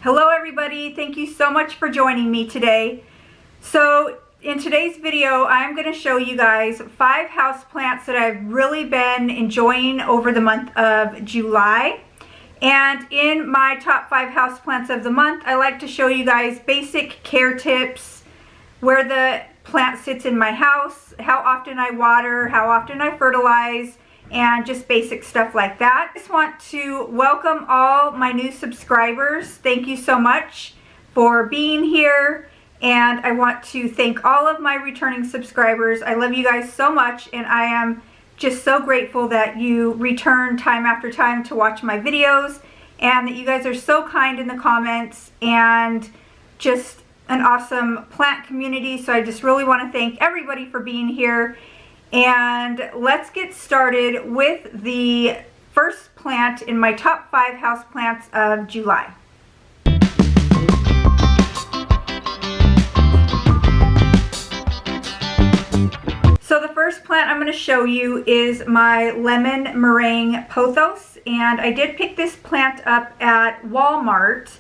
Hello everybody, thank you so much for joining me today. So in today's video, I'm going to show you guys 5 houseplants that I've really been enjoying over the month of July. And in my top 5 houseplants of the month, I like to show you guys basic care tips, where the plant sits in my house, how often I water, how often I fertilize, and just basic stuff like that. I just want to welcome all my new subscribers. Thank you so much for being here, and I want to thank all of my returning subscribers. I love you guys so much, and I am just so grateful that you return time after time to watch my videos, and that you guys are so kind in the comments, and just an awesome plant community. So I just really want to thank everybody for being here. And let's get started with the first plant in my top 5 houseplants of July. So the first plant I'm going to show you is my lemon meringue pothos, and I did pick this plant up at Walmart,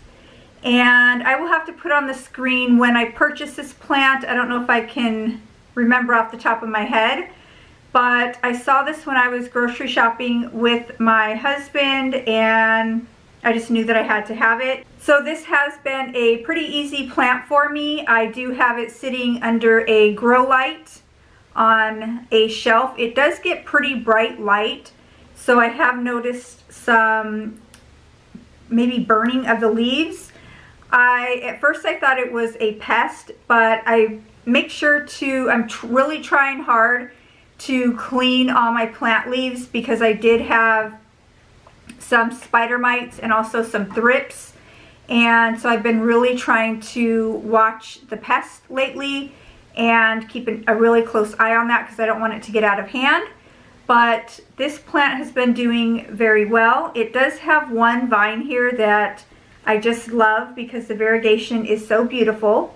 and I will have to put on the screen when I purchased this plant. I don't know if I can remember off the top of my head, but I saw this when I was grocery shopping with my husband, and I just knew that I had to have it. So this has been a pretty easy plant for me. I do have it sitting under a grow light on a shelf. It does get pretty bright light, so I have noticed some maybe burning of the leaves. At first I thought it was a pest, but I make sure to, I'm really trying hard to clean all my plant leaves, because I did have some spider mites and also some thrips, and so I've been really trying to watch the pest lately and keep a really close eye on that, because I don't want it to get out of hand. But this plant has been doing very well. It does have one vine here that I just love because the variegation is so beautiful.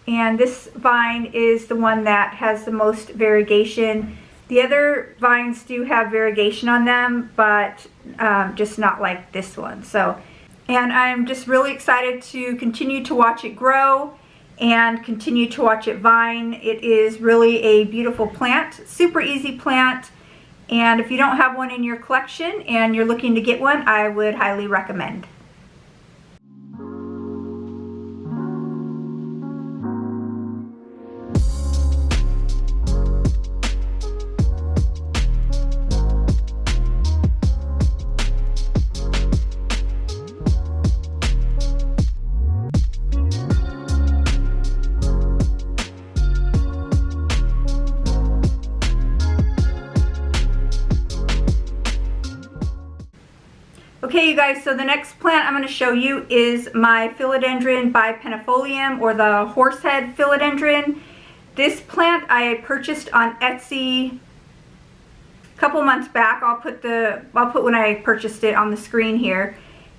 And this vine is the one that has the most variegation. The other vines do have variegation on them, but just not like this one. So, and I'm just really excited to continue to watch it grow and continue to watch it vine. It is really a beautiful plant, super easy plant. And if you don't have one in your collection and you're looking to get one, I would highly recommend. Okay, you guys, so the next plant I'm going to show you is my Philodendron bipenifolium, or the Horsehead Philodendron. This plant I purchased on Etsy a couple months back. I'll put when I purchased it on the screen here.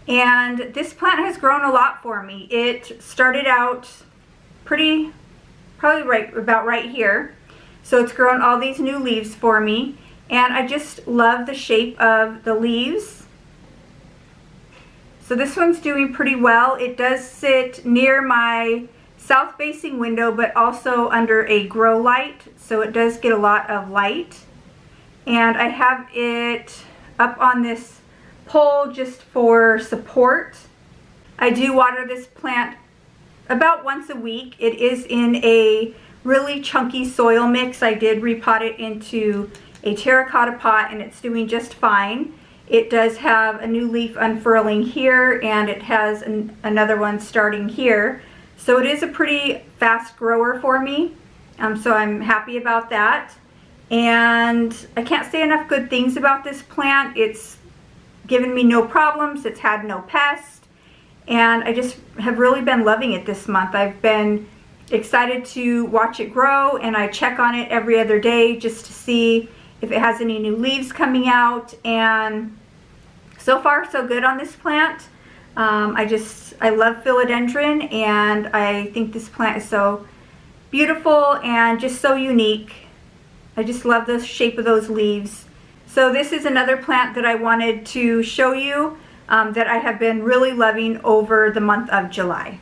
And this plant has grown a lot for me. It started out probably about right here. So it's grown all these new leaves for me, and I just love the shape of the leaves. So this one's doing pretty well. It does sit near my south facing window, but also under a grow light, so it does get a lot of light. And I have it up on this pole just for support. I do water this plant about once a week. It is in a really chunky soil mix. I did repot it into a terracotta pot, and it's doing just fine. It does have a new leaf unfurling here, and it has another one starting here. So it is a pretty fast grower for me. So I'm happy about that. And I can't say enough good things about this plant. It's given me no problems. It's had no pests. And I just have really been loving it this month. I've been excited to watch it grow, and I check on it every other day just to see if it has any new leaves coming out. And so far so good on this plant. I love Philodendron, and I think this plant is so beautiful and just so unique. I just love the shape of those leaves. So this is another plant that I wanted to show you. that I have been really loving over the month of July.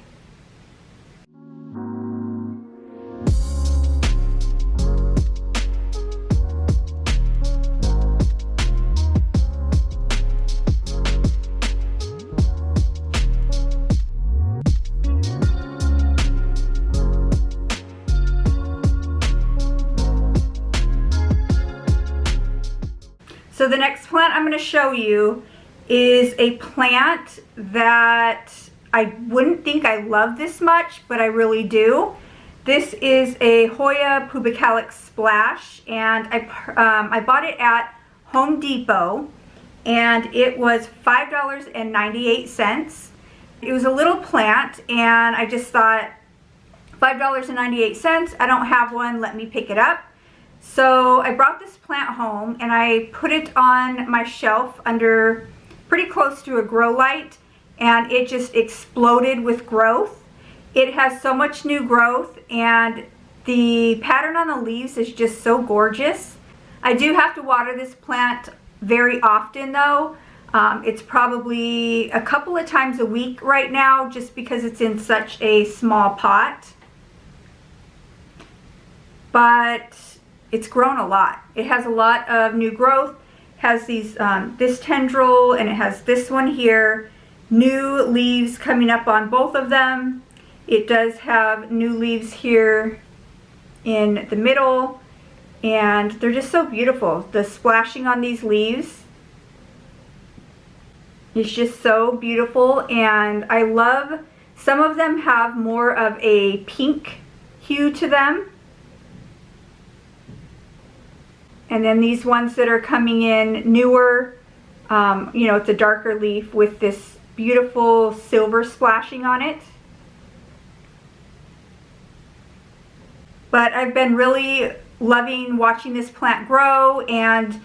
So the next plant I'm going to show you is a plant that I wouldn't think I love this much, but I really do. This is a Hoya pubicalax splash, and I bought it at Home Depot, and it was $5.98. It was a little plant, and I just thought, $5.98, I don't have one, let me pick it up. So I brought this plant home and I put it on my shelf under pretty close to a grow light, and it just exploded with growth. It has so much new growth, and the pattern on the leaves is just so gorgeous. I do have to water this plant very often though. It's probably a couple of times a week right now just because it's in such a small pot. But it's grown a lot. It has a lot of new growth. It has these this tendril, and it has this one here. New leaves coming up on both of them. It does have new leaves here in the middle, and they're just so beautiful. The splashing on these leaves is just so beautiful, and I love, some of them have more of a pink hue to them. And then these ones that are coming in newer, you know, it's a darker leaf with this beautiful silver splashing on it. But I've been really loving watching this plant grow and,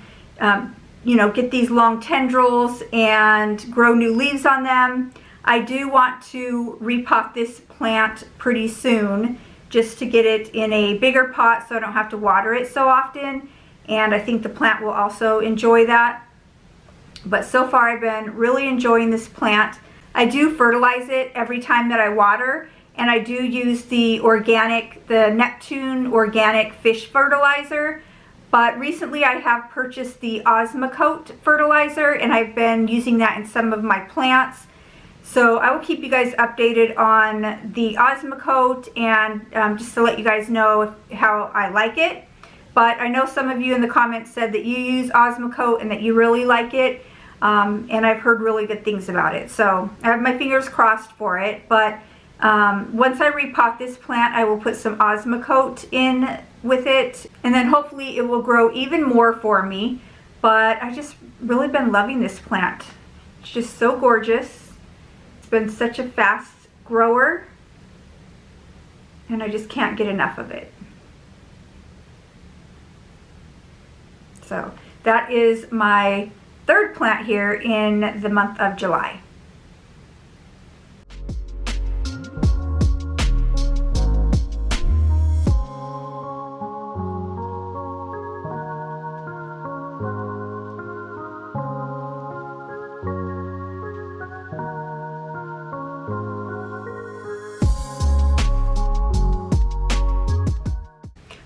you know, get these long tendrils and grow new leaves on them. I do want to repot this plant pretty soon just to get it in a bigger pot so I don't have to water it so often. And I think the plant will also enjoy that. But so far I've been really enjoying this plant. I do fertilize it every time that I water, and I do use the Neptune organic fish fertilizer. But recently I have purchased the Osmocote fertilizer, and I've been using that in some of my plants. So I will keep you guys updated on the Osmocote, and just to let you guys know how I like it. But I know some of you in the comments said that you use Osmocote and that you really like it. And I've heard really good things about it. So I have my fingers crossed for it. But once I repot this plant, I will put some Osmocote in with it. And then hopefully it will grow even more for me. But I've just really been loving this plant. It's just so gorgeous. It's been such a fast grower. And I just can't get enough of it. So that is my third plant here in the month of July.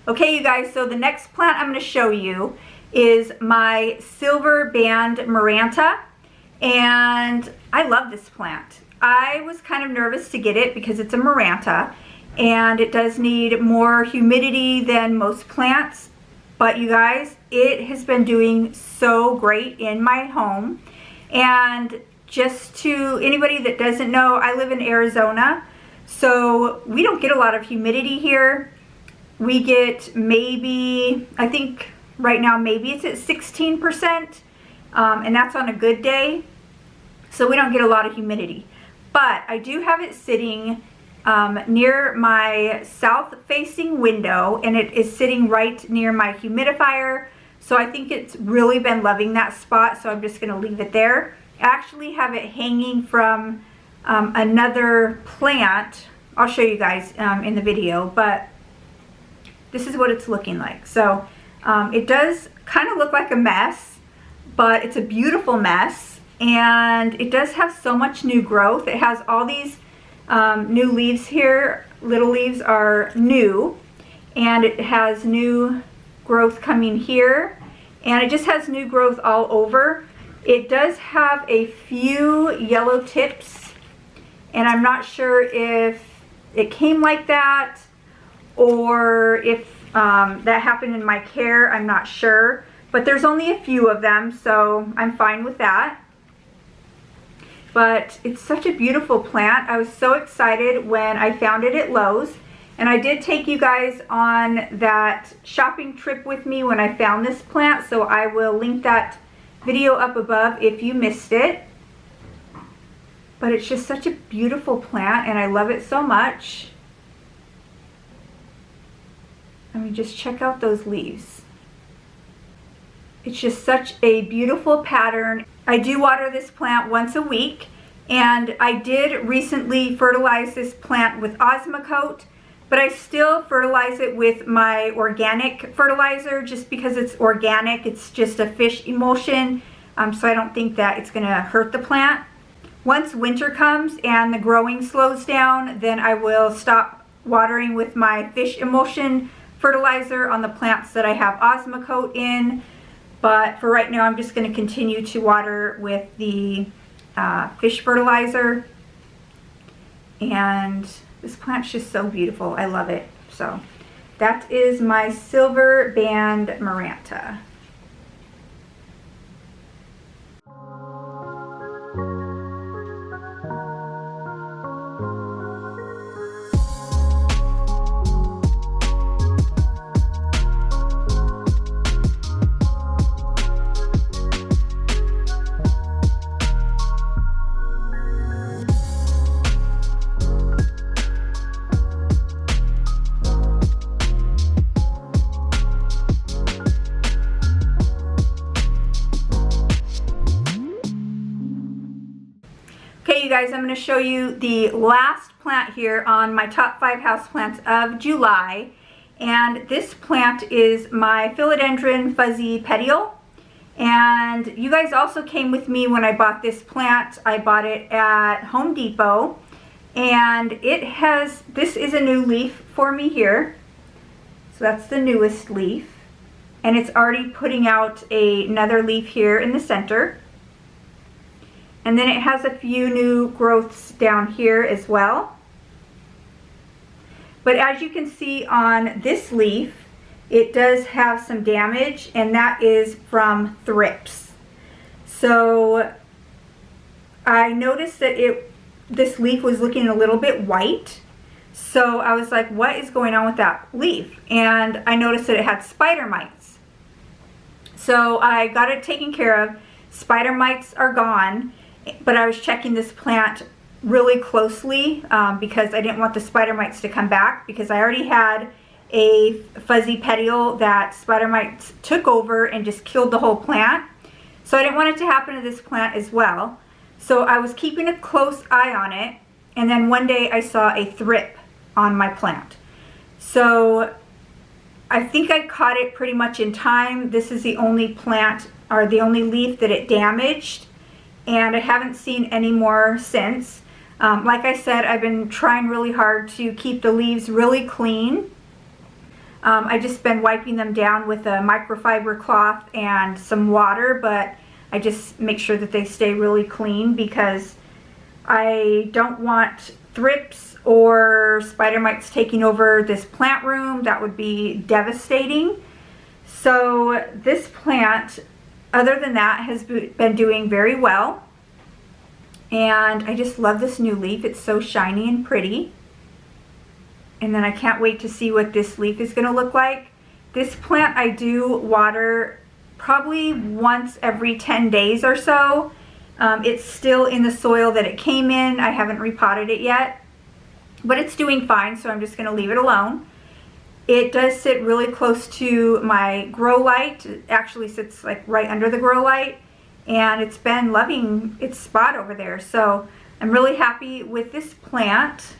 Okay, you guys, so the next plant I'm going to show you is my Silverband maranta, and I love this plant. I was kind of nervous to get it because it's a maranta and it does need more humidity than most plants, but you guys, it has been doing so great in my home. And just to anybody that doesn't know, I live in Arizona, so we don't get a lot of humidity here. We get maybe, I think right now maybe it's at 16%, and that's on a good day, so we don't get a lot of humidity. But I do have it sitting near my south facing window, and it is sitting right near my humidifier, so I think it's really been loving that spot, so I'm just going to leave it there. I actually have it hanging from another plant. I'll show you guys in the video, but this is what it's looking like. So it does kind of look like a mess, but it's a beautiful mess, and it does have so much new growth. It has all these new leaves here. Little leaves are new, and it has new growth coming here, and it just has new growth all over. It does have a few yellow tips, and I'm not sure if it came like that or if that happened in my care. I'm not sure, but there's only a few of them, so I'm fine with that. But it's such a beautiful plant. I was so excited when I found it at Lowe's, and I did take you guys on that shopping trip with me when I found this plant, so I will link that video up above if you missed it. But it's just such a beautiful plant, and I love it so much. I mean, just check out those leaves. It's just such a beautiful pattern. I do water this plant once a week, and I did recently fertilize this plant with Osmocote, but I still fertilize it with my organic fertilizer just because it's organic. It's just a fish emulsion, so I don't think that it's gonna hurt the plant. Once winter comes and the growing slows down, then I will stop watering with my fish emulsion fertilizer on the plants that I have Osmocote in. But for right now, I'm just going to continue to water with the fish fertilizer. And this plant's just so beautiful. I love it. So that is my Silverband maranta. Okay, you guys, I'm going to show you the last plant here on my top 5 houseplants of July. And this plant is my Philodendron fuzzy petiole. And you guys also came with me when I bought this plant. I bought it at Home Depot. And this is a new leaf for me here. So that's the newest leaf. And it's already putting out another leaf here in the center. And then it has a few new growths down here as well. But as you can see on this leaf, it does have some damage, and that is from thrips. So I noticed that this leaf was looking a little bit white. So I was like, what is going on with that leaf? And I noticed that it had spider mites. So I got it taken care of. Spider mites are gone. But I was checking this plant really closely because I didn't want the spider mites to come back, because I already had a fuzzy petiole that spider mites took over and just killed the whole plant. So I didn't want it to happen to this plant as well. So I was keeping a close eye on it, and then one day I saw a thrip on my plant. So I think I caught it pretty much in time. This is the only plant, or the only leaf that it damaged. And I haven't seen any more since. Like I said, I've been trying really hard to keep the leaves really clean. I've just been wiping them down with a microfiber cloth and some water, but I just make sure that they stay really clean because I don't want thrips or spider mites taking over this plant room. That would be devastating. So this plant, other than that, has been doing very well. And I just love this new leaf. It's so shiny and pretty. And then I can't wait to see what this leaf is going to look like. This plant I do water probably once every 10 days or so. It's still in the soil that it came in. I haven't repotted it yet. But it's doing fine, so I'm just going to leave it alone. It does sit really close to my grow light. It actually sits like right under the grow light, and it's been loving its spot over there. So I'm really happy with this plant.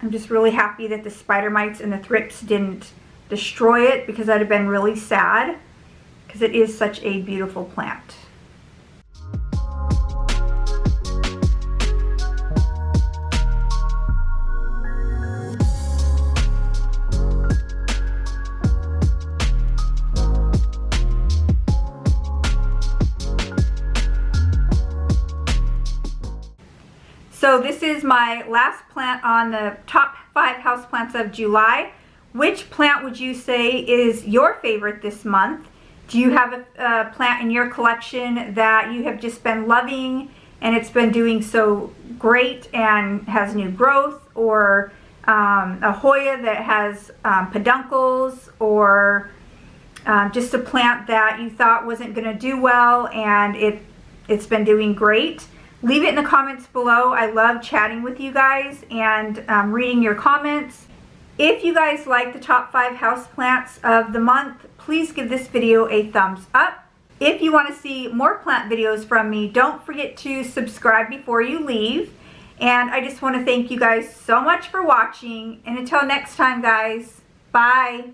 I'm just really happy that the spider mites and the thrips didn't destroy it, because I'd have been really sad, because it is such a beautiful plant. So this is my last plant on the top 5 houseplants of July. Which plant would you say is your favorite this month? Do you have a plant in your collection that you have just been loving and it's been doing so great and has new growth, or a Hoya that has peduncles, or just a plant that you thought wasn't going to do well and it's been doing great? Leave it in the comments below. I love chatting with you guys and reading your comments. If you guys like the top 5 houseplants of the month, please give this video a thumbs up. If you want to see more plant videos from me, don't forget to subscribe before you leave. And I just want to thank you guys so much for watching. And until next time, guys, bye.